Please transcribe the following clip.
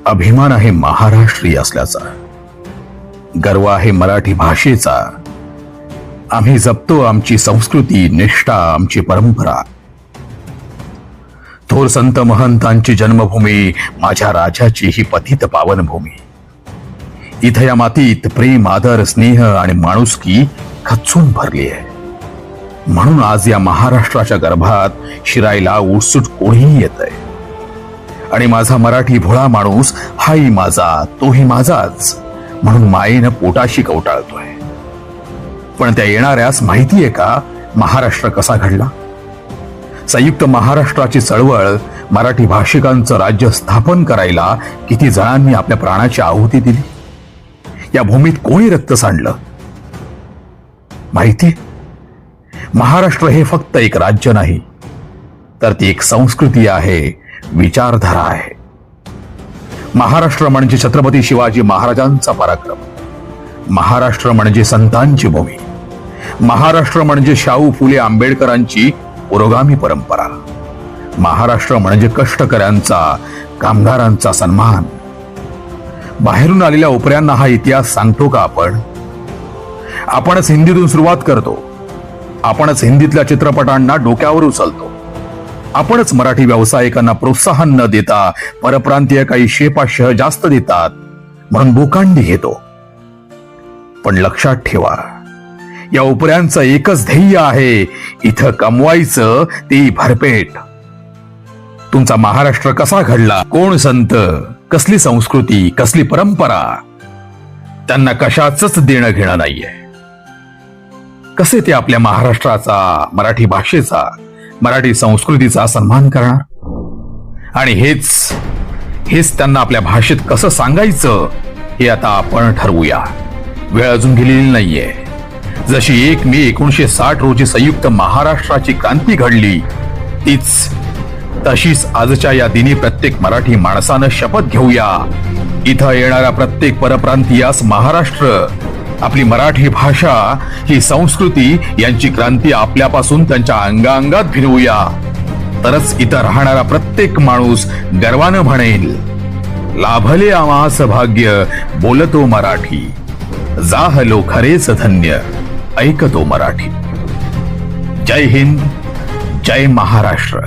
अभिमान आहे महाराष्ट्रीय असल्याचा, गर्व आहे मराठी भाषेचा. आम्ही जपतो आमची संस्कृती, निष्ठा, आमची परंपरा. थोर संत महंतांची जन्मभूमी, माझ्या राजाची ही पतित पावनभूमी. इथं या मातीत प्रेम, आदर, स्नेह आणि माणुसकी खच्चून भरली आहे. म्हणून आज या महाराष्ट्राच्या गर्भात शिरायला उत्सुक कोणीही येतंय. आणि माझा मराठी भोळा माणूस हाही माझा, तोही माझाच म्हणून मायेनं पोटाशी कवटाळतोय. पण त्या येणाऱ्यास माहितीये का महाराष्ट्र कसा घडला? संयुक्त महाराष्ट्राची चळवळ, मराठी भाषिकांचं राज्य स्थापन करायला किती जणांनी आपल्या प्राणाची आहुती दिली? या भूमीत कोणी रक्त सांडलं माहितीये? महाराष्ट्र हे फक्त एक राज्य नाही, तर ती एक संस्कृती आहे, विचारधारा आहे. महाराष्ट्र म्हणजे छत्रपती शिवाजी महाराजांचा पराक्रम. महाराष्ट्र म्हणजे संतांची भूमी. महाराष्ट्र म्हणजे शाहू फुले आंबेडकरांची पुरोगामी परंपरा. महाराष्ट्र म्हणजे कष्टकऱ्यांचा, कामगारांचा सन्मान. बाहेरून आलेल्या उपऱ्यांना हा इतिहास सांगतो का आपण? आपणच हिंदीतून सुरुवात करतो. आपणच हिंदीतल्या चित्रपटांना डोक्यावर उचलतो. आपणच मराठी व्यावसायिकांना प्रोत्साहन न देता परप्रांतीय काही शेपाशह जास्त देतात म्हणून बोकांडी घेतो. पण लक्षात ठेवा, या उपऱ्यांचं एकच ध्येय आहे, इथं कमवायचं ते भरपेट. तुमचा महाराष्ट्र कसा घडला, कोण संत, कसली संस्कृती, कसली परंपरा, त्यांना कशाचंच देणं घेणं नाहीये. कसे ते आपल्या महाराष्ट्राचा, मराठी भाषेचा, मराठी संस्कृतीचा सन्मान करणार? आणि हेच त्यांना आपल्या भाषेत कसं सांगायचं हे आता आपण ठरवूया. वेळ अजून गेलेली नाहीये. जशी 1 मे 1960 रोजी संयुक्त महाराष्ट्राची क्रांती घडली, तशीच आजच्या या दिनी प्रत्येक मराठी माणसानं शपथ घेऊया, इथं येणाऱ्या प्रत्येक परप्रांतीयास महाराष्ट्र, आपली मराठी भाषा, ही संस्कृती यांची क्रांती आपल्यापासून त्यांच्या अंगाअंगात भिनवूया. तरच इथं राहणारा प्रत्येक माणूस गर्वानं म्हणेल, लाभले आम्हास भाग्य, बोलतो मराठी, जाहलो खरेच धन्य, ऐकतो मराठी. जय हिंद, जय महाराष्ट्र.